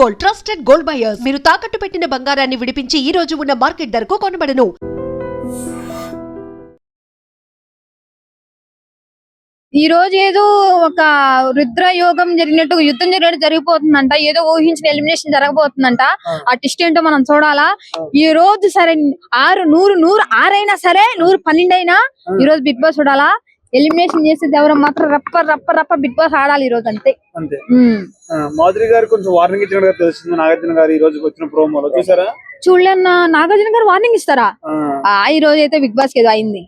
Gold, trusted gold buyers. మీరు తాకట్టు పెట్టిన బంగారాన్ని విడిపించి ఈ రోజు ఉన్న మార్కెట్ ధరకు కొనబడను. ఈ రోజు ఏదో ఒక రుద్ర యోగం జరిగినట్టు యుద్ధం జరిగినట్టు జరిగిపోతుందంట. ఏదో ఊహించిన ఎలిమినేషన్ జరగబోతుందంట. ఆ ట్విస్ట్ ఏంటో మనం చూడాలా. ఈ రోజు సరే 6 అయినా సరే 112 అయినా ఈ రోజు బిగ్ బాస్ చూడాలా. ఎలిమినేషన్ చేసేది ఎవరో మాత్రం రప్ప బిగ్ బాస్ ఆడాలి ఈ రోజు అంతే. మాధురి గారు కొంచెం వార్నింగ్ ఇచ్చినట్టుగా తెలుస్తుంది. నాగార్జున గారు ఈ రోజు వచ్చిన ప్రోమోలో చూసారా? చూడలేన్నా. నాగార్జున గారు వార్నింగ్ ఇస్తారా? ఈ రోజు అయితే బిగ్ బాస్ ఏదో అయింది.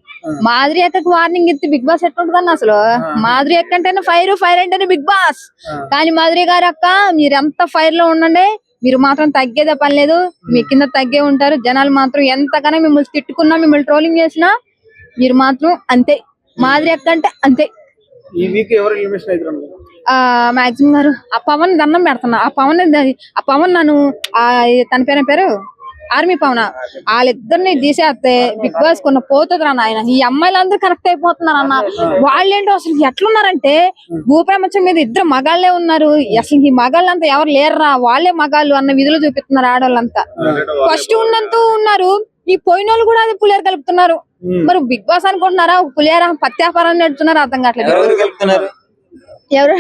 మాధురి అక్కకి వార్నింగ్ ఇస్తే బిగ్ బాస్ ఎట్లుంటుందన్న అసలు. మాధురి అక్క అంటేనే ఫైర్ అంటేనే బిగ్ బాస్. కానీ మాధురి గారు అక్క మీరు ఎంత ఫైర్ లో ఉండండి, మీరు మాత్రం తగ్గేదే పని లేదు. మీ కింద తగ్గే ఉంటారు. జనాలు మాత్రం ఎంతగానో మిమ్మల్ని తిట్టుకున్నా, మిమ్మల్ని ట్రోలింగ్ చేసినా మీరు మాత్రం అంతే. మాధురి అక్క అంటే అంతే. ఈ వీక్ ఎవరు ఎలిమినేషన్ అవుతారు? మాక్సిమం గారు ఆ పవన్ దండం పెడుతున్నా. ఆ పవన్ నన్ను తన పేరు ఆర్మీ పవన్, వాళ్ళిద్దరిని తీసేస్తే బిగ్ బాస్ కొన్న పోతుంది అన్న. ఆయన ఈ అమ్మాయిలందరూ కరెక్ట్ అయిపోతున్నారు అన్న. వాళ్ళేంటో అసలు ఎట్లున్నారంటే భూప్రపంచం మీద ఇద్దరు మగాళ్లే ఉన్నారు. అసలు ఈ మగాళ్ళంతా ఎవరు లేరురా, వాళ్ళే మగాళ్ళు అన్న విధులు చూపిస్తున్నారు ఆడవాళ్ళంతా. ఫస్ట్ ఉన్నంతూ ఉన్నారు, ఈ పోయిన వాళ్ళు కూడా అది పులిహార కలుపుతున్నారు. మరి బిగ్ బాస్ అనుకుంటున్నారా పులిహార పత్యాపారాన్ని నడుపుతున్నారు? అర్థం కావట్లేదు. ఎవరు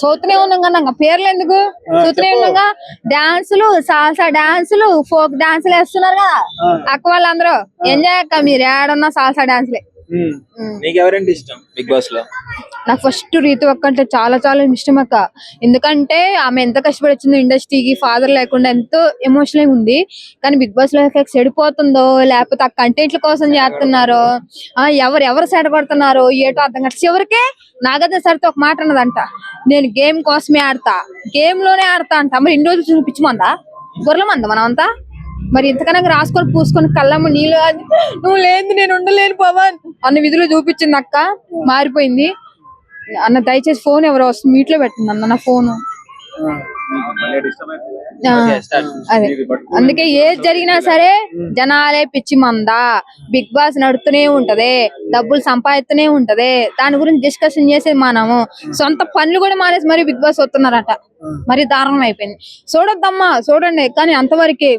చూస్తూనే ఉన్నాం కన్నా పేర్లు ఎందుకు చూస్తూనే ఉన్నాగా. డాన్సులు, సాల్సా డాన్సులు, ఫోక్ డాన్సులు వేస్తున్నారు కదా అక్క వాళ్ళందరూ. ఎంజాయ్ అక్క, మీరు ఏడన్నా సాల్సా డాన్సులే. నీకెవరంటే ఇష్టం బిగ్ బాస్ లో? నాకు ఫస్ట్ రీతు అక్క అంటే చాలా ఇష్టం అక్క. ఎందుకంటే ఆమె ఎంత కష్టపడి వచ్చిందో ఇండస్ట్రీకి, ఫాదర్ లేకుండా ఎంతో ఎమోషనల్ ఉంది. కానీ బిగ్ బాస్ లో చెడిపోతుందో లేకపోతే ఆ కంటెంట్ల కోసం చేస్తున్నారో, ఎవరు సెడగొడుతున్నారో ఏటో అర్థం కాదు. చివరికే నాగార్జున సరితో ఒక మాట అన్నదంట, నేను గేమ్ కోసమే ఆడతా, గేమ్ లోనే ఆడతా అంట. మరి ఇన్ని రోజులు చూపించమందా, గొర్రెల మందా మనం అంతా? మరి ఇంతకన్నా రాసుకొని పూసుకొని కళ్ళమ్మ నీళ్ళు నువ్వు లేదు నేను ఉండలేను పవన్ అన్న విధులు చూపించింది అక్క. మారిపోయింది అన్న. దయచేసి ఫోన్ ఎవరో వస్తుంది, మీట్లో పెట్టండి అన్న నా ఫోను. అదే అందుకే ఏది జరిగినా సరే జనాలే పిచ్చి మందా. బిగ్ బాస్ నడుతూనే ఉంటది, డబ్బులు సంపాదిస్తూనే ఉంటది. దాని గురించి డిస్కషన్ చేసేది మనము. సొంత పనులు కూడా మానేసి మరి బిగ్ బాస్ వస్తున్నారట. మరి దారుణం అయిపోయింది. చూడొద్దమ్మా, చూడండి. కానీ అంతవరకే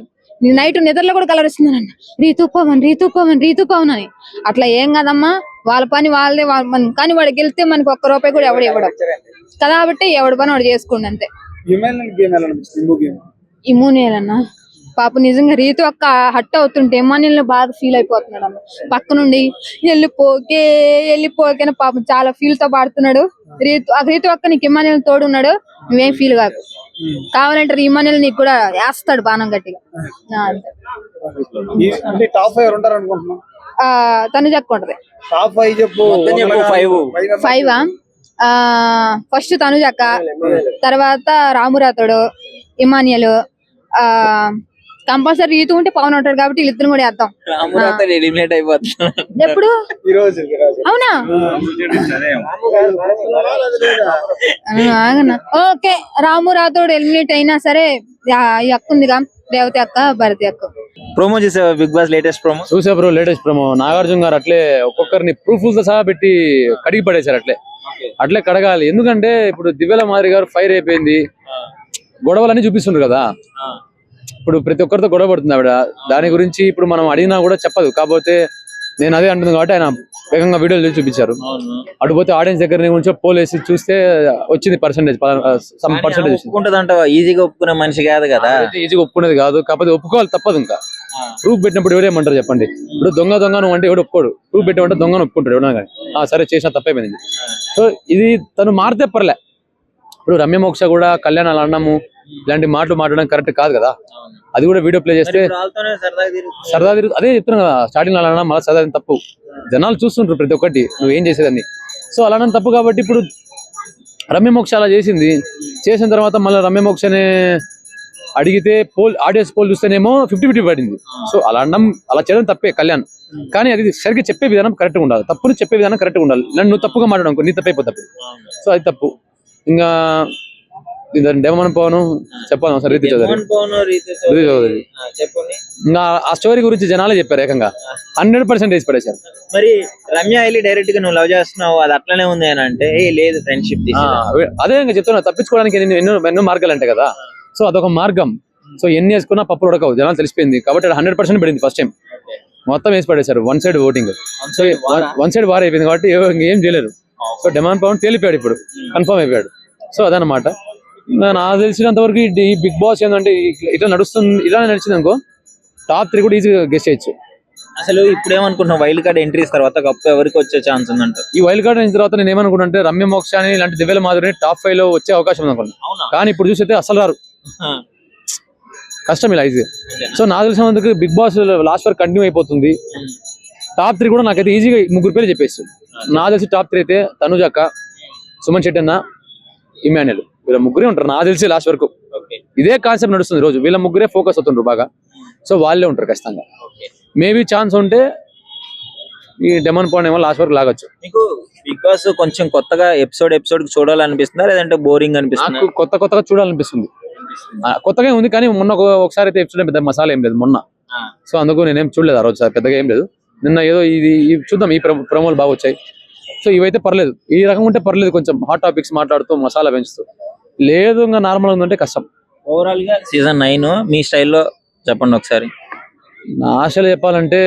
నైట్ నిద్రలో కూడా కలరిస్తున్నారంట, రీతూ పవన్ అని. అట్లా ఏం కాదమ్మా, వాళ్ళ పని వాళ్ళదే. కానీ వాడు గెలిస్తే మనకి ఒక్క రూపాయి కూడా ఎవడు ఇవ్వడం కాబట్టి ఎవడి పని వాడు చేసుకోండి అంతే. ఇమోనియల్ పాప నిజంగా రీతు అక్క హట్ అవుతుంటే ఇమానియల్ బాగా ఫీల్ అయిపోతున్నాడు అన్న. పక్క నుండి వెళ్ళిపోకే అని పాపం చాలా ఫీల్ తో పాడుతున్నాడు. రీతు అక్క నీకు ఇమానియల్ తోడున్నాడు, నువ్వేం ఫీల్ కాదు. కావాలంటే ఇమానియల్ నీకు కూడా వేస్తాడు బాణం గట్టిగా. తను చెక్కుంటది. 5 ఫస్ట్ తనుజక్క, తర్వాత రామురాతోడు, ఇమానియల్, కంపల్సరీ రీతు ఉంటే పవన్ ఉంటాడు కాబట్టి వీళ్ళిద్దరు కూడా వేద్దాం. ఎప్పుడు అవునా? ఓకే, రాము రాతోడు ఎలిమినేట్ అయినా సరే ఈ అక్క ఉందిగా, రేవతి అక్క, భారతి అక్క. ప్రోమో చూసావా బిగ్ బాస్ లేటెస్ట్ ప్రోమో? చూసా బ్రో, లేటెస్ట్ ప్రోమో. నాగార్జున గారు అట్లే ఒక్కొక్కరిని ప్రూఫ్లతో సహా పెట్టి కడిగి పడేశారు. అట్లే కడగాలి. ఎందుకంటే ఇప్పుడు దివ్యల మాదిరి గారు ఫైర్ అయిపోయింది, గొడవలన్నీ చూపిస్తుండ్రు కదా. ఇప్పుడు ప్రతి ఒక్కరితో గొడవ పడుతుంది ఆవిడ. దాని గురించి ఇప్పుడు మనం అడిగినా కూడా చెప్పదు. కాకపోతే నేను అదే అంటుంది కాబట్టి ఆయన వేగంగా వీడియోలు చూపించారు. అటుపోతే ఆడియన్స్ దగ్గర నుంచి పోల్ వేసి చూస్తే వచ్చింది పర్సెంటేజ్. ఈజీగా ఒప్పుకునే మనిషి కాదు కదా. ఈజీగా ఒప్పుకునేది కాదు, కాకపోతే ఒప్పుకోవాలి, తప్పదు. ఇంకా ప్రూఫ్ పెట్టినప్పుడు ఎవరేమంటారు చెప్పండి? ఇప్పుడు దొంగ నువ్వు అంటే ఎవడు ఒప్పుకోడు. ప్రూఫ్ పెట్టమంటే దొంగను ఒప్పుకుంటాడు ఎవడన్నా కానీ. సరే చేసినా తప్పైపోయింది. సో ఇది తను మారితే పర్లే. ఇప్పుడు రమ్య మోక్ష కూడా కళ్యాణ్ అలా అన్నాము ఇలాంటి మాటలు మాట్లాడడం కరెక్ట్ కాదు కదా. అది కూడా వీడియో ప్లే చేస్తే సరదా తిరుగు. అదే చెప్తున్నాను కదా, స్టార్టింగ్ అలా అన్నా మళ్ళీ సరదా తప్పు. జనాలు చూస్తుంటారు ప్రతి ఒక్కటి నువ్వేం చేసేదాన్ని. సో అలానే తప్పు కాబట్టి ఇప్పుడు రమ్య మోక్ష అలా చేసిన తర్వాత మళ్ళీ రమ్య మోక్షనే అడిగితే ఆడియన్స్ పోల్ చూస్తేనేమో 50-50 పడింది. సో అలా చేయడం తప్పే కళ్యాణ్. కానీ అది సరిగ్గా చెప్పే విధానం కరెక్ట్గా ఉండాలి. తప్పుని చెప్పే విధానం కరెక్ట్గా ఉండాలి. నువ్వు తప్పుగా మాట్లాడడం నీ తప్పైపోతుంది. సో అది తప్పు. ఇంకా డెమన్ పవన్ చెప్పాను ఒకసారి, రీతి చౌదరి. ఇంకా ఆ స్టోరీ గురించి జనాలే చెప్పారు, ఏకంగా 100% పడేశారు. మరి రమ్య వెళ్ళి డైరెక్ట్ గా నువ్వు లవ్ చేస్తున్నావు అది అట్లనే ఉంది అని అంటే లేదు ఫ్రెండ్షిప్. అదే ఇంకా చెప్తున్నా, తప్పించుకోవడానికి ఎన్నో మార్గాలు అంటే కదా. సో అదొక మార్గం. సో ఎన్ని వేసుకున్నా పప్పులు ఉడకవు, జనాలు తెలిసిపోయింది కాబట్టి 100% పడింది ఫస్ట్ టైం. మొత్తం వేసి పడేశారు, one side voting. So one side war అయిపోయింది కాబట్టి ఏం చేయలేరు. సో డిమాండ్ పవన్ తేలిపోయాడు, ఇప్పుడు కన్ఫర్మ్ అయిపోయాడు. సో అదనమాట. నాకు తెలిసినంత వరకు ఈ బిగ్ బాస్ ఏంటంటే ఇట్లా నడుస్తుంది, ఇలా నడిచింది అనుకో టాప్ 3 కూడా ఈజీగా గెస్ చేయొచ్చు. అసలు ఇప్పుడు ఏమనుకుంటున్నావు, వైల్డ్ కార్డ్ ఎంట్రీస్ తర్వాత కప్పు ఎవరికి వచ్చే ఛాన్స్ ఉందంట? ఈ వైల్డ్ కార్డ్ అయిన తర్వాత నేను ఏమనుకుంటే రమ్య మోక్షాని ఇలాంటి దివ్యల మాధురిని టాప్ 5 లో వచ్చే అవకాశం ఉంది అనుకున్నాను. కానీ ఇప్పుడు చూసైతే అసలు రారు, కష్టం ఇలా ఈజీ. సో నాకు తెలిసినందుకు బిగ్ బాస్ లాస్ట్ వరకు కంటిన్యూ అయిపోతుంది. టాప్ 3 కూడా నాకైతే ఈజీగా 3 పేర్లు చెప్పేసి. నాకు తెలిసి టాప్ 3 అయితే తనుజక్క, సుమన్ శెట్టి అన్న, ఇమాన్యుల్, వీళ్ళ ముగ్గురే ఉంటారు నాకు తెలిసి లాస్ట్ వరకు. ఇదే కాన్సెప్ట్ నడుస్తుంది రోజు, వీళ్ళ ముగ్గురే ఫోకస్ అవుతుండ్రు బాగా. సో వాళ్ళే ఉంటారు ఖచ్చితంగా. మేబీ ఛాన్స్ ఉంటే ఈ డెమన్ పవన్ ఏమో లాస్ట్ వరకు లాగొచ్చు. మీకు బిగ్ బాస్ కొంచెం కొత్తగా ఎపిసోడ్ చూడాలనిపిస్తుందా లేదంటే బోరింగ్ అనిపిస్తుందా? నాకు కొత్తగా చూడాలనిపిస్తుంది. కొత్తగా ఉంది కానీ మొన్న ఒకసారి అయితే ఎపిసోడ్ పెద్ద మసాలా ఏం లేదు మొన్న. సో అందుకు నేనేం చూడలేదు ఆ రోజు, పెద్దగా ఏం లేదు. నిన్న ఏదో ఇది చూద్దాం, ఈ ప్రమోలు బాగా వచ్చాయి. సో ఇవైతే పర్లేదు, ఈ రకం ఉంటే పర్లేదు, కొంచెం హాట్ టాపిక్స్ మాట్లాడుతూ మసాలా పెంచుతూ. లేదు ఇంకా నార్మల్ ఉందంటే కష్టం. ఓవరాల్ గా సీజన్ 9 మీ స్టైల్లో చెప్పండి ఒకసారి. నా ఆశలు చెప్పాలంటే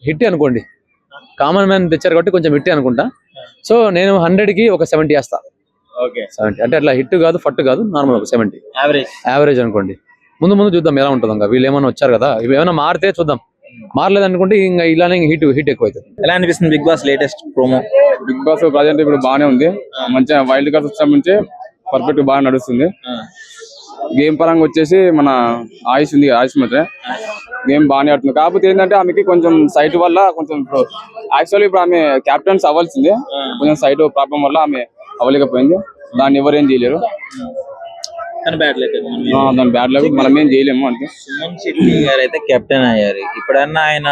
హిట్ అనుకోండి, కామన్ మ్యాన్ తెచ్చారు కాబట్టి కొంచెం హిట్ అనుకుంటా. సో నేను 100కి ఒక 70 వేస్తా. 70 అంటే అట్లా హిట్ కాదు, ఫట్ కాదు, నార్మల్ ఒక 70 యావరేజ్ అనుకోండి. ముందు చూద్దాం ఎలా ఉంటుంది. ఇంకా వీళ్ళు ఏమైనా వచ్చారు కదా, ఇవి ఏమైనా మారితే చూద్దాం. మారలేదు అనుకుంటే ఇంకా ఇలానే హిట్ ఎక్కువ అవుతుంది. ఎలా అనిపిస్తుంది Bigg Boss latest promo? Bigg Boss present ఇప్పుడు బాగానే ఉంది, మంచిగా వైల్డ్ కార్డ్ వచ్చిన నుంచి పర్ఫెక్ట్ బాగా నడుస్తుంది. గేమ్ పరంగా వచ్చేసి మన ఆయుష్ ఉంది, ఆయుష్ మధ్య గేమ్ బాగానే ఆడుతుంది. కాకపోతే ఏంటంటే ఆమెకి కొంచెం సైట్ వల్ల కొంచెం ఇప్పుడు యాక్చువల్లీ ఇప్పుడు ఆమె క్యాప్టెన్స్ అవ్వాల్సిందే, కొంచెం సైట్ ప్రాబ్లం వల్ల ఆమె అవ్వలేకపోయింది. దాన్ని ఎవరేం చేయలేరు, దాని బ్యాడ్ లక్, మనం ఏం చేయలేము అంటే. సుమన్ శెట్టి గారు అయితే కెప్టెన్ అయ్యారు. ఇప్పుడన్నా ఆయన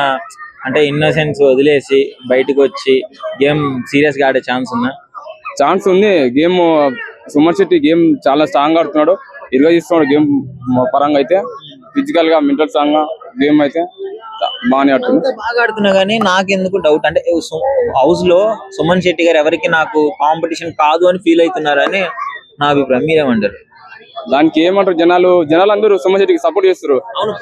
అంటే ఇన్నోసెన్స్ వదిలేసి బయటకు వచ్చి గేమ్ సీరియస్ గా ఆడే ఛాన్స్ ఉందా? ఛాన్స్ ఉంది. గేమ్ సుమన్ శెట్టి గేమ్ చాలా స్ట్రాంగ్ ఆడుతున్నాడు, ఇరుగా తీస్తున్నాడు. గేమ్ పరంగా అయితే ఫిజికల్ గా మెంటల్ స్ట్రాంగ్ గా గేమ్ అయితే బాగానే ఆడుతుంది. బాగా ఆడుతున్నా కానీ నాకెందుకు డౌట్ అంటే హౌస్ లో సుమన్ శెట్టి గారు ఎవరికి నాకు కాంపిటీషన్ కాదు అని ఫీల్ అవుతున్నారని నా అభిప్రాయం. మీరేమంటారు దానికి? ఏమంటారు జనాలు అందరూ సుమన్ శెట్టికి సపోర్ట్ చేస్తారు. అవును,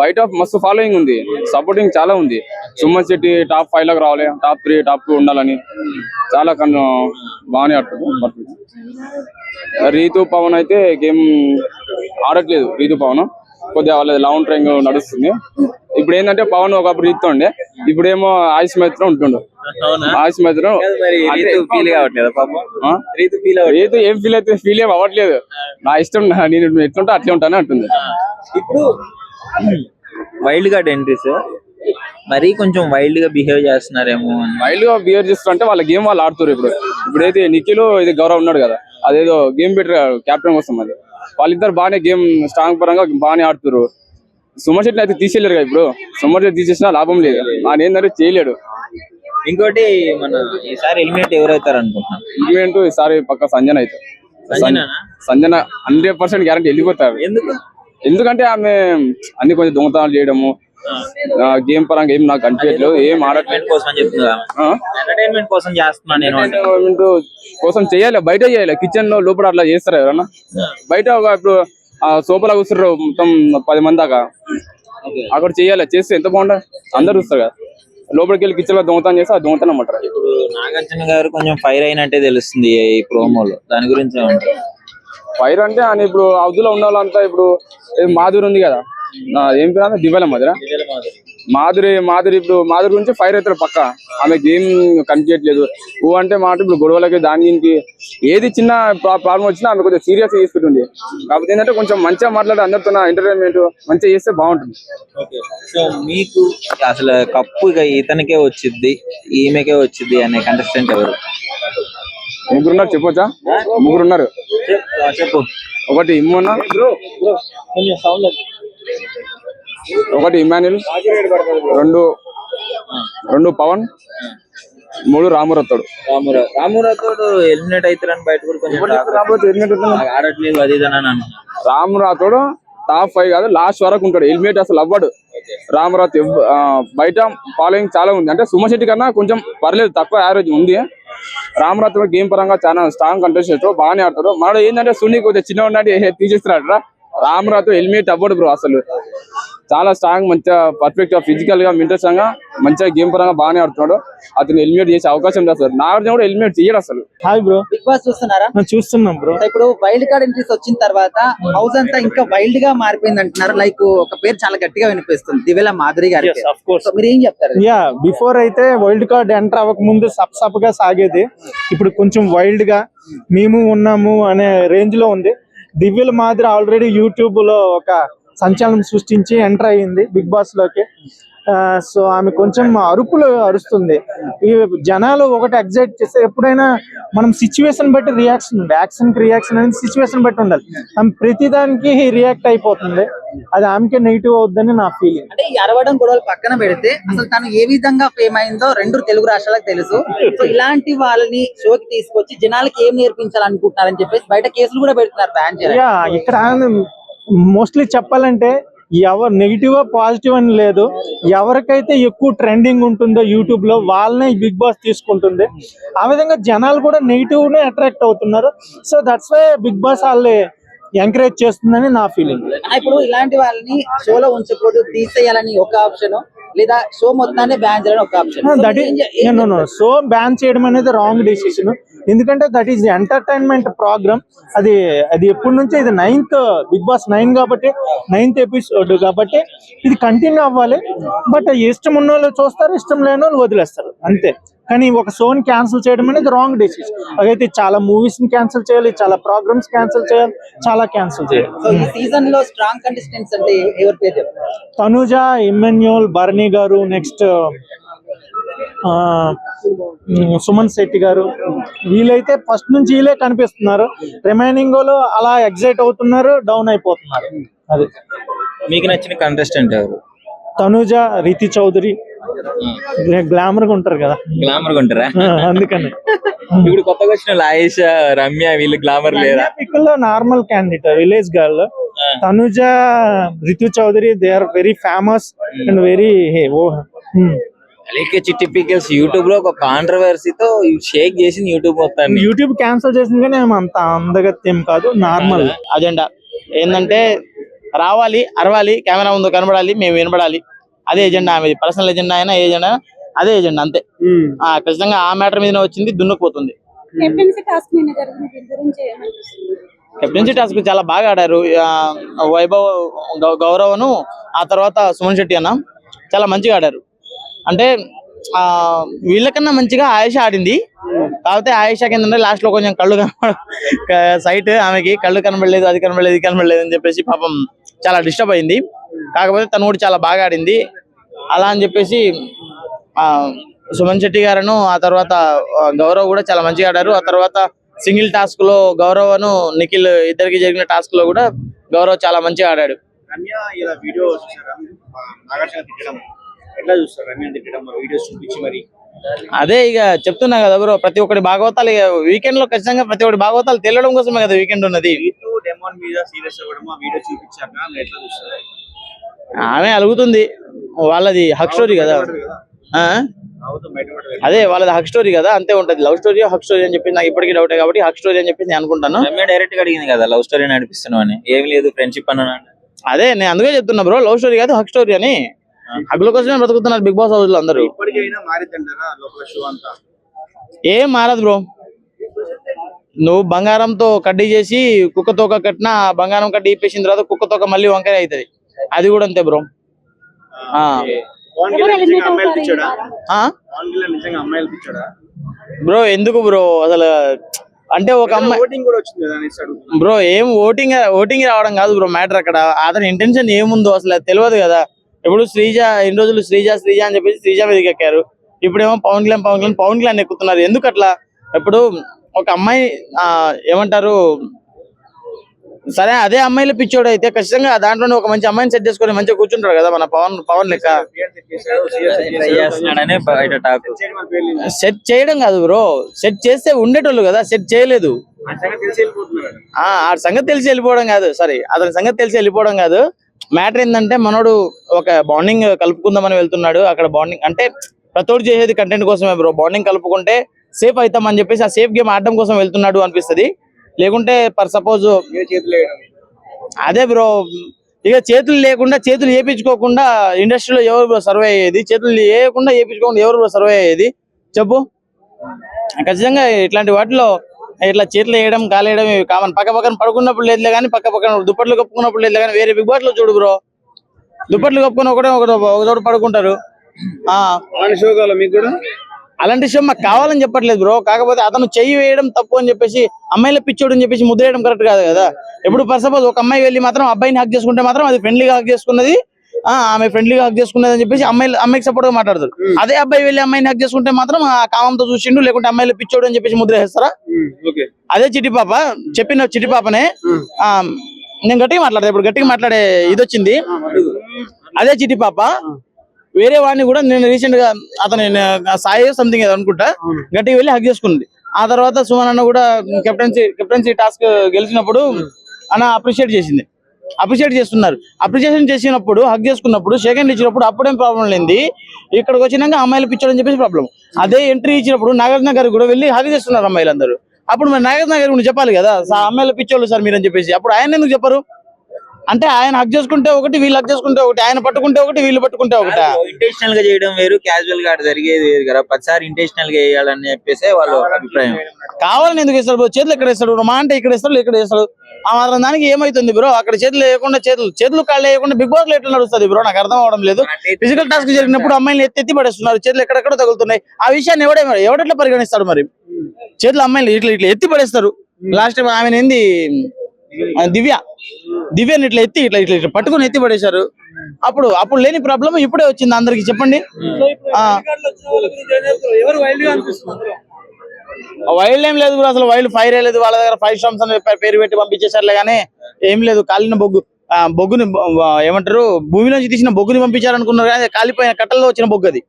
బయట మస్తు ఫాలోయింగ్ ఉంది, సపోర్టింగ్ చాలా ఉంది. సుమన్ శెట్టి టాప్ 5 లోకి రావాలి, టాప్ 3 టాప్ 2 ఉండాలని చాలా బాగానే ఆడుతుంది. రీతు పవన్ అయితే గేమ్ ఆడట్లేదు. రీతు పవన్ కొద్దిగా వాళ్ళది లాంగ్ ట్రైంగ్ నడుస్తుంది. ఇప్పుడు ఏంటంటే పవన్ ఒకప్పుడు రీతు ఉండే, ఇప్పుడేమో ఆయుష్ మైత్రం ఉంటుండు. ఆయుష్ మైత్రం రీతు ఏం ఫీల్ ఏం అవ్వట్లేదు. నా ఇష్టం, నేను ఎట్లుంటా అట్లే ఉంటాను అంటుంది. ఇప్పుడు వైల్డ్ కార్డ్ ఎంట్రీస్ మరీ కొంచెం వైల్డ్ గా బిహేవ్ చేస్తున్నారేమో. వైల్డ్ గా బిహేవ్ చేస్తుంటే వాళ్ళ గేమ్ వాళ్ళు ఆడుతారు. ఇప్పుడైతే నిఖిల్ ఇది గౌరవ్ ఉన్నాడు కదా, అదేదో గేమ్ పెట్టారు క్యాప్టెన్ కోసం. అది వాళ్ళిద్దరు బాగానే గేమ్ స్ట్రాంగ్ పరంగా బాగానే ఆడుతారు. సుమన్ శెట్టి అయితే తీసేయలేరు కదా. ఇప్పుడు సుమన్ శెట్టి తీసేసినా లాభం లేదు, ఆయన ఏంటంటే చేయలేడు. ఇంకోటి మన ఈసారి ఎలిమినేట్ ఎవరైతారు అనుకుంటున్నాను? ఎలిమినేట్ ఈసారి పక్క సంజన అవుతారు. సంజన 100% గ్యారంటీ వెళ్ళిపోతారు. ఎందుకంటే ఆమె అన్ని కొంచెం దొంగతనాలు చేయడము, గేమ్ పరంగా ఏం నాకు అనిపించట్లేదు. ఏం ఆడట్లేదు ఎంటర్టైన్మెంట్ కోసం చేస్తున్నాను. ఎంటర్టైన్మెంట్ కోసం చేయాలి, బయట చేయాలి. కిచెన్ లో లోపల అట్లా చేస్తారు ఎవరన్నా. బయట ఇప్పుడు సోఫాలో కూర్చున్నారు మొత్తం 10 మంది దాకా, అక్కడ చేయాలి. చేస్తే ఎంత బాగుంటుంది, అందరు చూస్తారు కదా. లోపలికి వెళ్ళి కిచెన్ లో దొంగతనం చేస్తే ఆ దొంగతనం అంటారు. ఇప్పుడు నాగార్జున గారు కొంచెం ఫైర్ అయినట్టే తెలుస్తుంది ఈ ప్రోమోలో, దాని గురించి ఏమంటారు? ఫైర్ అంటే ఆయన ఇప్పుడు అవధులో ఉన్న వాళ్ళంతా, ఇప్పుడు మాధురి ఉంది కదా, ఏం పేరు దివ్యల మాధురి ఇప్పుడు మాధురి గురించి ఫైర్ అవుతారు పక్క. ఆమె గేమ్ కనిపించట్లేదు. అంటే మాట ఇప్పుడు గొడవలకి దానికి ఏది చిన్న ప్రాబ్లం వచ్చినా ఆమె కొంచెం సీరియస్ తీసుకుంటుంది. కాకపోతే ఏంటంటే కొంచెం మంచిగా మాట్లాడి అందరితో ఎంటర్టైన్మెంట్ మంచిగా చేస్తే బాగుంటుంది. సో మీకు అసలు కప్పు ఇతనికే వచ్చింది, ఈమెకే వచ్చింది అనే కంటెస్టెంట్ ఎవరు? ముగ్గురున్నారు, చెప్పొచ్చా? ముగ్గురున్నారు. చెప్పు. ఒకటి ఇమ్మన్న, ఒకటి ఇమాన్యుల్, రెండు పవన్, 3 రామురాథోడ్. రామురాథోడ్ ఎలిమినేట్ అవుతారని బయట కూడా కొంచెం ఆడట్లేదు అది ఇది అని అన్నాను. రామురాథోడ్ టాప్ 5 కాదు, లాస్ట్ వరకు ఉంటాడు. ఎలిమినేట్ అసలు అవ్వడు రామురాథ్. బయట ఫాలోయింగ్ చాలా ఉంది. అంటే సుమన్ శెట్టి కన్నా కొంచెం పర్లేదు, తక్కువ యావరేజ్ ఉంది. రామురాథోడ్ గేమ్ పరంగా చాలా స్ట్రాంగ్ కంటెస్టెంట్, బాగానే ఆడతాడు. మన ఏంటంటే సునీ కొద్దిగా చిన్న ఉన్నట్టు తీసేస్తున్నాడు. రామరాతో హెల్మెట్ అవ్వడు బ్రో అసలు. చాలా స్ట్రాంగ్, మంచిగా పర్ఫెక్ట్ గా ఫిజికల్ గా మెంటల్ స్ట్రాంగ్ గా మంచిగా గేమ్ పరంగా బాగానే ఆడుతున్నాడు. అతను హెల్మెట్ చేసే అవకాశం లేదు సార్. నాగార్జున కూడా హెల్మెట్ చేయడు అసలు. హాయ్ బ్రో, బిగ్ బాస్ చూస్తున్నారా? చూస్తున్నాం బ్రో. ఇప్పుడు వైల్డ్ కార్డ్ ఎంట్రీస్ వచ్చిన తర్వాత హౌస్ అంతా ఇంకా వైల్డ్ గా మారిపోయింది అంటున్నారు. లైక్ ఒక పేరు చాలా గట్టిగా వినిపిస్తుంది, దివ్యల మాధురి గారి. Yes, of course. మీరు ఏం చెప్తారు? యా, బిఫోర్ అయితే వైల్డ్ కార్డ్ ఎంటర్ అవ్వక ముందు సప్ గా సాగేది. ఇప్పుడు కొంచెం వైల్డ్ గా మేము ఉన్నాము అనే రేంజ్ లో ఉంది. దివ్యల మాదిరి ఆల్రెడీ యూట్యూబ్ లో ఒక సంచలనం సృష్టించి ఎంటర్ అయ్యింది బిగ్ బాస్ లోకి. సో ఆమె కొంచెం అరుపులు అరుస్తుంది. ఈ జనాలు ఒకటి ఎగ్జైట్ చేస్తే ఎప్పుడైనా మనం సిచ్యువేషన్ బట్టి రియాక్షన్ ఉంది. యాక్షన్ కి రియాక్షన్ అనేది సిచ్యువేషన్ బట్టి ఉండాలి. ఆమె ప్రతిదానికి రియాక్ట్ అయిపోతుంది. అది ఆమెకే నెగిటివ్ అవుద్దని నా ఫీలింగ్. అంటే ఈ అరవడం గొడవలు పక్కన పెడితే అసలు తను ఏ విధంగా ఫేమ్ అయిందో 2 తెలుగు రాష్ట్రాలకు తెలుసు. సో ఇలాంటి వాళ్ళని షోకి తీసుకొచ్చి జనాలకి ఏం నేర్పించాలనుకుంటున్నారని చెప్పేసి బయట కేసులు కూడా పెడుతున్నారు, బ్యాన్ చేయాలి. యా, ఇక్కడ మోస్ట్లీ చెప్పాలంటే ఎవరు నెగిటివ్ పాజిటివ్ అని లేదు. ఎవరికైతే ఎక్కువ ట్రెండింగ్ ఉంటుందో యూట్యూబ్ లో వాళ్ళనే బిగ్ బాస్ తీసుకుంటుంది. ఆ విధంగా జనాలు కూడా నెగిటివ్ నే అట్రాక్ట్ అవుతున్నారు. So that's why Bigg Boss వాళ్ళు ఎంకరేజ్ చేస్తుందని నా ఫీలింగ్. ఇప్పుడు ఇలాంటి వాళ్ళని షోలో ఉంచకూడదు, తీసేయాలని ఒక ఆప్షన్, లేదా షో మొత్తాన్ని బ్యాన్ చేయాలని ఒక option. That is so ban చేయడం అనేది రాంగ్ డెసిషన్. ఎందుకంటే దట్ ఈస్ ఎంటర్టైన్మెంట్ ప్రోగ్రామ్. అది ఎప్పటి నుంచో ఇది 9th బిగ్ బాస్ 9 కాబట్టి 9th ఎపిసోడ్ కాబట్టి ఇది కంటిన్యూ అవ్వాలి. బట్ ఇష్టం ఉన్న వాళ్ళు చూస్తారు, ఇష్టం లేని వాళ్ళు వదిలేస్తారు అంతే. కానీ ఒక షోని క్యాన్సిల్ చేయడం అనేది రాంగ్ డెసిషన్. అయితే చాలా మూవీస్ ని క్యాన్సిల్ చేయాలి, చాలా ప్రోగ్రామ్స్ క్యాన్సిల్ చేయాలి, చాలా క్యాన్సిల్ చేయాలి. సో ఈ సీజన్ లో స్ట్రాంగ్ కంటెస్టెంట్స్ అంటే ఎవరి పేరు చెప్తారు? తనుజ, ఇమ్మాన్యుయల్, భరణి గారు, నెక్స్ట్ సుమన్ శెట్టి గారు, వీళ్ళైతే ఫస్ట్ నుంచి వీళ్ళే కనిపిస్తున్నారు. రిమైనింగ్ వాళ్ళు అలా ఎగ్జైట్ అవుతున్నారు, డౌన్ అయిపోతున్నారు. అది మీకు నచ్చిన కంటెస్టెంట్ ఎవరు? తనుజ, రితి చౌదరి గ్లామర్ గా ఉంటారు కదా, గ్లామర్ గా ఉంటారా? అందుకని. ఇప్పుడు కొత్తగా వచ్చిన లాయేష్, రమ్య వీళ్ళు గ్లామర్ లేరా? Normal candidate, village girl. Tanuja, Ritu Chowdary, they are very famous and very అలాగే చిట్టి పికల్స్ యూట్యూబ్ లో ఒక కాంట్రవర్సీతో షేక్ చేసింది యూట్యూబ్ మొత్తాన్ని. యూట్యూబ్ క్యాన్సిల్ చేసింది కానీ అంత అందగత్యం కాదు, నార్మల్ అజెండా ఏంటంటే రావాలి, అరవాలి, కెమెరా ముందు కనబడాలి, మేము వినబడాలి. అదే ఎజెండా ఆమెది. పర్సనల్ ఎజెండా అయినా ఏ ఎజెండా అదే ఎజెండా అంతే. ఖచ్చితంగా ఆ మ్యాటర్ మీద వచ్చింది, దున్నుకుపోతుంది. కెప్టెన్సీ టాస్క్ చాలా బాగా ఆడారు. వైభవ్, గౌరవను, ఆ తర్వాత సుమన్ శెట్టి అన్న చాలా మంచిగా ఆడారు. అంటే వీళ్ళకన్నా మంచిగా ఆయేష ఆడింది. కాకపోతే ఆయేషకి ఏంటంటే లాస్ట్ లో కొంచెం కళ్ళు సైట్, ఆమెకి కళ్ళు కనబడలేదు, అది కనబడలేదు, ఇది కనబడలేదు అని చెప్పేసి పాపం చాలా డిస్టర్బ్ అయింది. కాకపోతే తను కూడా చాలా బాగా ఆడింది. అలా అని చెప్పేసి సుమన్ శెట్టి గారును, ఆ తర్వాత గౌరవ్ కూడా చాలా మంచిగా ఆడారు. ఆ తర్వాత సింగిల్ టాస్క్ లో గౌరవను, నిఖిల్ ఇద్దరికి జరిగిన టాస్క్ లో కూడా గౌరవ్ చాలా మంచిగా ఆడాడు. అదే ఇక చెప్తున్నా కదా బ్రో, ప్రతి ఒక్కటి భాగవతాలు వీకెండ్ లో ఖచ్చితంగా ప్రతి ఒక్కటి భాగవతాలు తెలియడం కోసమే కదా వీకెండ్ ఉన్నది. ఆమె అలుగుతుంది, వాళ్ళది హక్ స్టోరీ కదా. అదే వాళ్ళది హక్ స్టోరీ కదా, అంతే ఉంటది. లవ్ స్టోరీ, హక్ స్టోరీ అని చెప్పి నాకు ఇప్పటికీ డౌటే కాబట్టి హక్ స్టోరీ అని చెప్పి నేను అనుకుంటాను. డైరెక్ట్ గా అడిగింది కదా లవ్ స్టోరీ నడిపిస్తున్నావు అని, ఏమి లేదు ఫ్రెండ్షిప్ అన్నా. అదే నేను అందుకే చెప్తున్నా బ్రో, లవ్ స్టోరీ కాదు హక్ స్టోరీ అని. హగ్గుల కోసమే బ్రతుకుతున్నారు బిగ్ బాస్ హౌస్ లో అందరూ. ఏం మారదు బ్రో. నువ్వు బంగారంతో కడ్డీ చేసి కుక్కతోక కట్టినా బంగారం కడ్డీ ఇప్పేసిన తర్వాత కుక్కతోక మళ్ళీ వంకాయ అవుతుంది. అది కూడా అంతే బ్రో. బ్రో ఎందుకు బ్రో అసలు, అంటే ఒక అమ్మాయి బ్రో ఏం ఓటింగ్ రావడం కాదు బ్రో మ్యాటర్. అక్కడ అతని ఇంటెన్షన్ ఏముందో అసలు తెలియదు కదా. ఇప్పుడు శ్రీజ ఇన్ని రోజులు శ్రీజ అని చెప్పేసి శ్రీజ మీదకి ఎక్కారు. ఇప్పుడేమో పవన్ కళ్యాణ్ ఎక్కుతున్నారు. ఎందుకు అట్లా? ఇప్పుడు ఒక అమ్మాయి ఏమంటారు, సరే అదే అమ్మాయిలు పిచ్చోడు అయితే ఖచ్చితంగా దాంట్లోనే ఒక మంచి అమ్మాయిని సెట్ చేసుకొని మంచిగా కూర్చుంటారు కదా మన పవన్ లెక్క. సెట్ చేయడం కాదు బ్రో, సెట్ చేస్తే ఉండేటోళ్ళు కదా, సెట్ చేయలేదు. ఆ సంగతి తెలిసి వెళ్ళిపోవడం కాదు, సారీ అతని సంగతి తెలిసి వెళ్ళిపోవడం కాదు. మ్యాటర్ ఏంటంటే మనోడు ఒక బాండింగ్ కలుపుకుందామని వెళ్తున్నాడు. అక్కడ బాండింగ్ అంటే ప్రతోడు చేసేది కంటెంట్ కోసమే బ్రో. బాండింగ్ కలుపుకుంటే సేఫ్ అవుతామని చెప్పేసి ఆ సేఫ్ గేమ్ ఆడడం కోసం వెళ్తున్నాడు అనిపిస్తుంది. లేకుంటే ఫర్ సపోజ్ అదే బ్రో, ఇక చేతులు లేకుండా చేతులు వేయించుకోకుండా ఇండస్ట్రీలో ఎవరు బ్రో సర్వే అయ్యేది? చేతులు వేయకుండా వేయించుకోకుండా ఎవరు బ్రో సర్వే అయ్యేది చెప్పు? ఖచ్చితంగా ఇట్లాంటి వాటిలో ఇట్లా చేతులు వేయడం కాలేయడం ఇవి కామన్. పక్క పక్కన పడుకున్నప్పుడు లేదులే కానీ, పక్క పక్కన దుప్పట్లు కప్పుకున్నప్పుడు లేదులే కానీ, వేరే బిగ్ బాస్ లో చూడు బ్రో, దుప్పట్లు కప్పుకొని ఒక చోట పడుకుంటారు. అలాంటి షో మాకు కావాలని చెప్పట్లేదు బ్రో. కాకపోతే అతను చెయ్యి వేయడం తప్పు అని చెప్పేసి అమ్మాయిల పిచ్చోడు అని చెప్పేసి ముద్ర వేయడం కరెక్ట్ కాదు కదా. ఎప్పుడు ఫర్ సపోజ్ ఒక అమ్మాయి వెళ్ళి మాత్రం అబ్బాయిని హక్ చేసుకుంటే మాత్రం అది ఫ్రెండ్లీగా హక్ చేసుకున్నది, ఆమె ఫ్రెండ్లీగా హక్ చేసుకున్నది అని చెప్పేసి అమ్మాయికి సపోర్ట్ గా మాట్లాడతారు. అదే అబ్బాయి వెళ్ళి అమ్మాయిని హక్ చేసుకుంటే మాత్రం ఆ కామంతో చూసిండు, లేకుంటే అమ్మాయిల పిచ్చోడు అని చెప్పేసి ముద్ర వేస్తారా? అదే చిట్టి పాప చెప్పిన చిట్టి పాపనే. నేను గట్టిగా మాట్లాడతా, ఇప్పుడు గట్టిగా మాట్లాడే ఇది వచ్చింది. అదే చిట్టి పాప వేరే వాడిని కూడా నేను రీసెంట్ గా అతను సాయి సంథింగ్ ఏదో అనుకుంటా గట్టిగా వెళ్ళి హక్ చేసుకుంది. ఆ తర్వాత సుమన్ అన్న కూడా కెప్టెన్సీ టాస్క్ గెలిచినప్పుడు అన్న అప్రిషియేట్ చేస్తున్నారు. అప్రిషియేషన్ చేసినప్పుడు హక్ చేసుకున్నప్పుడు సెకండ్ ఇచ్చినప్పుడు అప్పుడేం ప్రాబ్లం లేని, ఇక్కడికి వచ్చినాక అమ్మాయిలు పిచ్చోడు అని చెప్పేసి ప్రాబ్లం. అదే ఎంట్రీ ఇచ్చినప్పుడు నాగార్జున గారు కూడా వెళ్ళి హక్ చేస్తున్నారు అమ్మాయిలందరూ. అప్పుడు మరి నాగార్జున గారు కూడా చెప్పాలి కదా, అమ్మాయిల పిచ్చోళ్ళు సార్ మీరు అని చెప్పేసి. అప్పుడు ఆయన ఎందుకు చెప్పరు? అంటే ఆయన హక్ చేసుకుంటే ఒకటి, వీళ్ళు హక్ చేసుకుంటే ఒకటి, ఆయన పట్టుకుంటే ఒకటి, వీళ్ళు పట్టుకుంటే ఒకటి. ఇంటెన్షనల్ గా చేయడం వేరు, క్యాజువల్ గా జరిగేది వేరు కదా. ప్రతిసారి ఇంటెన్షనల్ గా వేయాలని చెప్పేసి వాళ్ళ అభిప్రాయం. కావాలని ఎందుకు వేస్తాడు బ్రో? చేతులు ఎక్కడ వేస్తాడు? మా అంటే ఇక్కడ వేస్తాడు, ఇక్కడ వేస్తాడు. ఆ మాత్రం దానికి ఏమైతుంది బ్రో? అక్కడ చేతులు వేయకుండా చేతులు కాళ్ళు వేయకుండా బిగ్ బాస్ లో ఎట్లా నడుస్తుంది బ్రో? నాకు అర్థం అవడం లేదు. ఫిజికల్ టాస్క్ జరిగినప్పుడు అమ్మాయిని ఎత్తి పడేస్తున్నారు, చేతులు ఎక్కడెక్కడ తగులుతున్నాయి. ఆ విషయాన్ని ఎవడెట్లా పరిగణిస్తాడు మరి? చేతులు అమ్మాయిలు ఇట్లా ఎత్తి పడేస్తారు. లాస్ట్ టైం ఆమె ఏంది దివ్యని ఇట్లా ఇట్లా పట్టుకుని ఎత్తి పడేశారు. అప్పుడు లేని ప్రాబ్లం ఇప్పుడే వచ్చింది అందరికి చెప్పండి. వైల్డ్ ఏం లేదు బ్రో, అసలు వైల్డ్ ఫైర్ లేదు వాళ్ళ దగ్గర. 5 స్టార్స్ అని పేరు పెట్టి పంపించేశారులే కానీ ఏం లేదు. కాలిన బొగ్గుని ఏమంటారు, భూమిలోంచి తీసిన బొగ్గుని పంపించారనుకున్నారు కానీ కాలిపోయిన కట్టల్లో వచ్చిన బొగ్గు అది.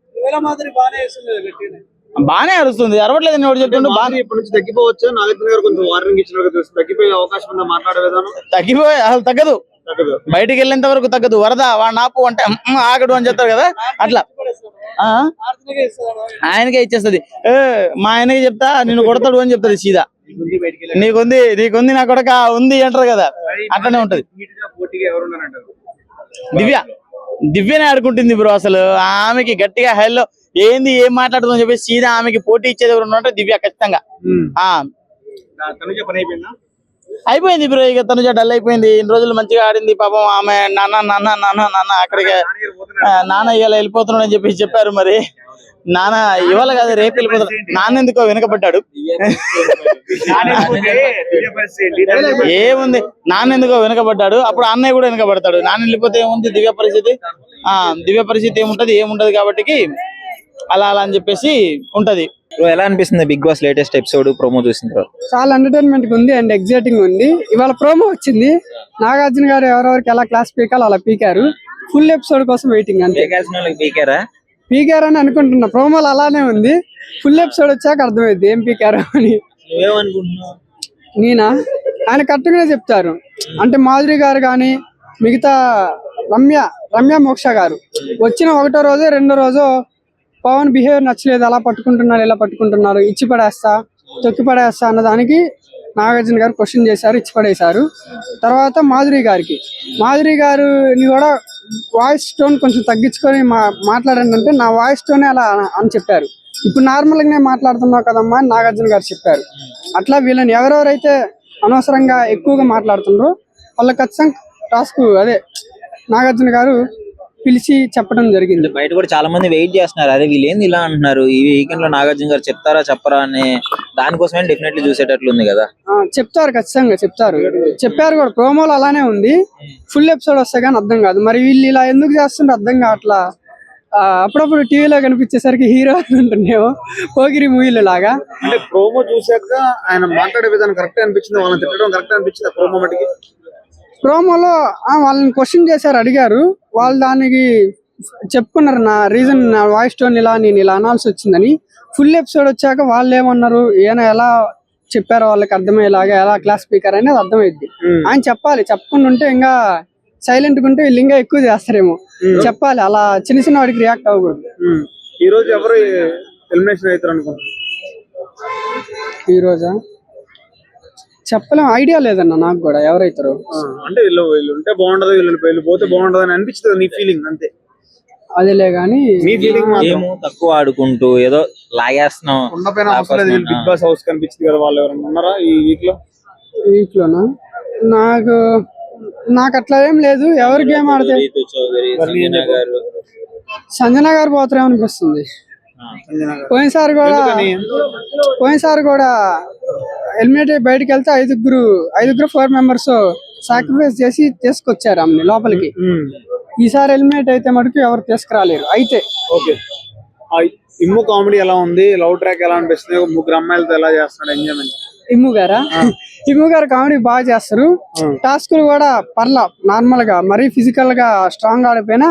బానే అరుస్తుంది, అరవట్లేదు. ఎవరు చెప్తుండే బాగా ఇప్పటి నుంచి తగ్గిపోవచ్చు. నాగార్జున గారు కొంచెం వార్నింగ్ ఇచ్చినట్టు తగ్గిపోయే అవకాశం ఉందా? మాట్లాడే విధానం తగ్గిపోయి అసలు తగ్గదు, బయటికి వెళ్ళేంత వరకు తగ్గదు. వరద వాడు నాపు అంటే ఆగడు అని చెప్తారు కదా, అట్లా ఆయనకే ఇచ్చేస్తుంది. మా ఆయనకి చెప్తా నిన్ను కొడతాడు అని చెప్తాడు సీదా. నీకుంది నా కొడక ఉంది అంటారు కదా, అట్లనే ఉంటది. దివ్యనే ఆడుకుంటుంది బ్రో. అసలు ఆమెకి గట్టిగా హెల్లో ఏంది ఏం మాట్లాడుతుందని చెప్పేసి సీదా ఆమెకి పోటీ ఇచ్చేది ఎవరు ఉన్నట్టు దివ్య ఖచ్చితంగా. అయిపోయింది బ్రో, ఇక తనుజ డల్ అయిపోయింది. ఇన్ని రోజులు మంచిగా ఆడింది పాపం. ఆమె నాన్న అక్కడికి నాన్న ఇవాళ వెళ్ళిపోతున్నాడు అని చెప్పేసి చెప్పారు. మరి నాన్న ఇవాళ కాదు రేపు వెళ్ళిపోతాడు. నాన్న ఎందుకో వెనకబడ్డాడు. ఏముంది, నాన్న ఎందుకో వెనకబడ్డాడు. అప్పుడు అన్నయ్య కూడా వెనకబడతాడు. నాన్న వెళ్ళిపోతే ఏముంది దివ్య పరిస్థితి ఏముంటది కాబట్టి అలా అని చెప్పేసి ఉంటది. ఎలా అనిపిస్తుంది Bigg Boss latest episode promo చూసిన తర్వాత? చాలా ఎంటర్టైన్మెంట్ ఉంది అండ్ ఎగ్జైటింగ్ ఉంది. ఇవాళ ప్రోమో వచ్చింది, నాగార్జున గారు ఎవరెవరికి ఎలా క్లాస్ పీకాలో అలా పీకారు. ఫుల్ ఎపిసోడ్ కోసం వెయిటింగ్. అంతే, పీకారు అని అనుకుంటున్నా. ప్రోమోలు అలానే ఉంది, ఫుల్ ఎపిసోడ్ వచ్చాక అర్థమైంది ఏం పీకారు అని. నేనా, ఆయన కరెక్ట్గానే చెప్తారు. అంటే మాధురి గారు కానీ మిగతా రమ్య మోక్ష గారు వచ్చిన 1వ రోజు 2వ రోజు పవన్ బిహేవియర్ నచ్చలేదు, అలా పట్టుకుంటున్నారు ఇలా పట్టుకుంటున్నారు, ఇచ్చి పడేస్తా తొక్కి పడేస్తా అన్న దానికి నాగార్జున గారు క్వశ్చన్ చేశారు, ఇచ్చి పడేశారు. తర్వాత మాధురి గారిని కూడా వాయిస్ టోన్ కొంచెం తగ్గించుకొని మాట్లాడండి అంటే నా వాయిస్ టోనే అలా అని చెప్పారు. ఇప్పుడు నార్మల్గానే మాట్లాడుతున్నావు కదమ్మా అని నాగార్జున గారు చెప్పారు. అట్లా వీళ్ళని ఎవరెవరైతే అనవసరంగా ఎక్కువగా మాట్లాడుతున్నారో వాళ్ళకి ఖచ్చితంగా టాస్క్ అదే నాగార్జున గారు పిలిచి చెప్పడం జరిగింది. బయట కూడా చాలా మంది వెయిట్ చేస్తున్నారు, అరే వీళ్ళు ఏంది ఇలా అంటున్నారు, ఈ వీకెండ్ లో నాగార్జున గారు చెప్తారా చెప్పరా అని. దానికోసమే డెఫినెట్లీ చూసేటట్లు ఉంది కదా. చెప్తారు, ఖచ్చితంగా చెప్పారు కూడా. ప్రోమోలు అలానే ఉంది. ఫుల్ ఎపిసోడ్ వస్తే కానీ అర్థం కాదు. మరి వీళ్ళు ఇలా ఎందుకు చేస్తుంటే అర్థం కావట్లా. అప్పుడప్పుడు టీవీలో కనిపించేసరికి హీరో అంటుండేమో పోగిరి మూవీలో లాగా. అంటే ప్రోమో చూసాక ఆయన మాట్లాడే విధానం కరెక్ట్ అనిపించింది, వాళ్ళని తిట్టడం కరెక్ట్ అనిపించింది. ప్రోమో మటుకి ప్రోమోలో వాళ్ళని క్వశ్చన్ చేశారు, అడిగారు. వాళ్ళు దానికి చెప్పుకున్నారు, నా రీజన్ నా వాయిస్ టోన్ ఇలా నేను ఇలా అనాల్సి వచ్చిందని. ఫుల్ ఎపిసోడ్ వచ్చాక వాళ్ళు ఏమన్నారు, ఈయన ఎలా చెప్పారో వాళ్ళకి అర్థమయ్యేలాగా ఎలా క్లాస్ స్పీకర్ అనేది అర్థమైద్ది. ఆయన చెప్పాలి, చెప్పకుండా ఉంటే ఇంకా సైలెంట్ గా ఉంటే వీళ్ళు ఇంకా ఎక్కువ చేస్తారేమో. చెప్పాలి, అలా చిన్న వాడికి రియాక్ట్ అవ్వకూడదు. ఈ రోజు ఎవరు ఎలిమినేషన్ అవుతారు అనుకుంటున్నారు? ఈ రోజా చెప్పలేం, ఐడియా లేదన్న నాకు కూడా ఎవరైతారు. అంటే వీళ్ళు ఉంటే బాగుండదు, వీళ్ళు పోతే బాగుండదు అని అనిపిస్తుంది నీ ఫీలింగ్ అంతే. అదేలే గాని నీ ఫీలింగ్ ఏమో తక్కువ ఆడుకుంటూ ఏదో లాగేస్తున్నాం. ఉండపైన అవసరం లేదు, వీళ్ళు బిగ్ బాస్ హౌస్ కనిపించింది కదా, వాళ్ళు ఎవరైనా ఉన్నారా ఈ వీక్లోనా? నాకు అట్లా ఏం లేదు. ఎవరు గేమ్ ఆడితే రీతు చౌదరి, సంజన గారు, సంజన గారు పోతారేమనిపిస్తుంది. పోయినసారి కూడా ఎలిమినేట్ బయటకు వెళ్తే ఐదుగురు 4 మెంబర్స్ సాక్రిఫైస్ చేసి తీసుకొచ్చారు ఆమెని లోపలికి. ఈసారి ఎలిమినేట్ అయితే మటుకు ఎవరు తీసుకురాలేరు. అయితే ఓకే, ఇమ్ము కామెడీ ఎలా ఉంది, లవ్ ట్రాక్ ఎలా అనిపిస్తుంది, 3 అమ్మాయిలతో ఎలా చేస్తున్నాడు ఎంజాయ్మెంట్? ఇమ్ము గారు కామెడీ బాగా చేస్తారు. టాస్కులు కూడా పర్లా నార్మల్ గా, మరీ ఫిజికల్ గా స్ట్రాంగ్ ఆడిపోయినా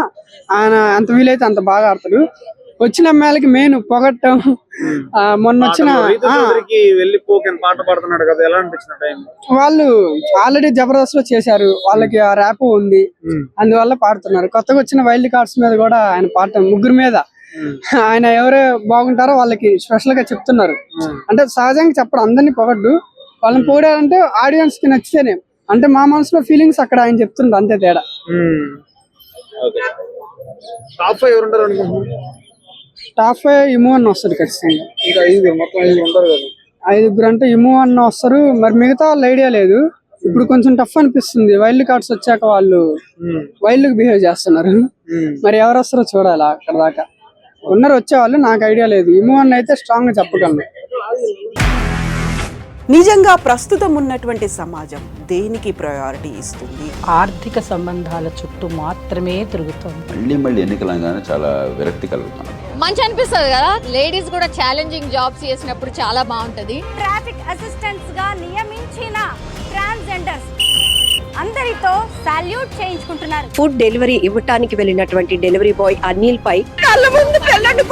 ఆయన ఎంత వీలైతే అంత బాగా ఆడతాడు. వచ్చిన అమ్మాయిలకి మెయిన్ పొగట్టం. మొన్న వచ్చిన పాట పాడుతున్నాడు కదా, ఎలా అనిపించిన వాళ్ళు ఆల్రెడీ జబర్దస్త్ లో చేశారు, వాళ్ళకి ఆ ర్యాప్ ఉంది, అందువల్ల పాడుతున్నారు. కొత్తగా వచ్చిన వైల్డ్ కార్డ్స్ మీద కూడా ఆయన పాడటం, 3 మీద ఆయన ఎవరే బాగుంటారో వాళ్ళకి స్పెషల్ గా చెప్తున్నారు. అంటే సహజంగా చెప్పడం, అందరినీ పొగడ్డు, వాళ్ళని పొగిడారంటే ఆడియన్స్ కి నచ్చితేనే. అంటే మా మనసులో ఫీలింగ్స్ అక్కడ ఆయన చెప్తున్నారు, అంతే తేడా. టాప్ 5 ఎవరు ఉంటారు అనుకుంటున్నాను? టాప్ 5 ఇము అన్న వస్తారు ఖచ్చితంగా. మొత్తం 5 ఉంటారు కదా. 5 అంటే ఇము అన్న వస్తారు, మరి మిగతా వాళ్ళ ఐడియా లేదు. ఇప్పుడు కొంచెం టఫ్ అనిపిస్తుంది, వైల్డ్ కార్డ్స్ వచ్చాక వాళ్ళు వైల్డ్ గా బిహేవ్ చేస్తున్నారు. మరి ఎవరు వస్తారో చూడాలి. అక్కడ దాకా ఉన్నారు వచ్చేవాళ్ళు, నాకు ఐడియా లేదు. ఇము అన్న అయితే స్ట్రాంగ్ గా చెప్పగలను. నిజంగా ప్రస్తుతం ఉన్నటువంటి సమాజం దేనికి ప్రయారిటీ ఇస్తుంది? ఆర్థిక సంబంధాల చుట్టూ మాత్రమే తిరుగుతోంది. మళ్ళీ ఎన్నికలంగానే చాలా విరక్తి కలుగుతున్నాం. మంచి అనిపిస్తుంది కదా, లేడీస్ కూడా ఛాలెంజింగ్ జాబ్స్ చేసినప్పుడు చాలా బాగుంటది. ట్రాఫిక్ అసిస్టెంట్స్ గా నియమించిన ట్రాన్స్జెండర్స్ అందరితో సాల్యూట్ చేయించుకుంటున్నారు. ఫుడ్ డెలివరీ ఇవ్వటానికి వెళ్ళినటువంటి డెలివరీ బాయ్ అనిల్ పై కళ్ళ ముందు పెళ్ళండి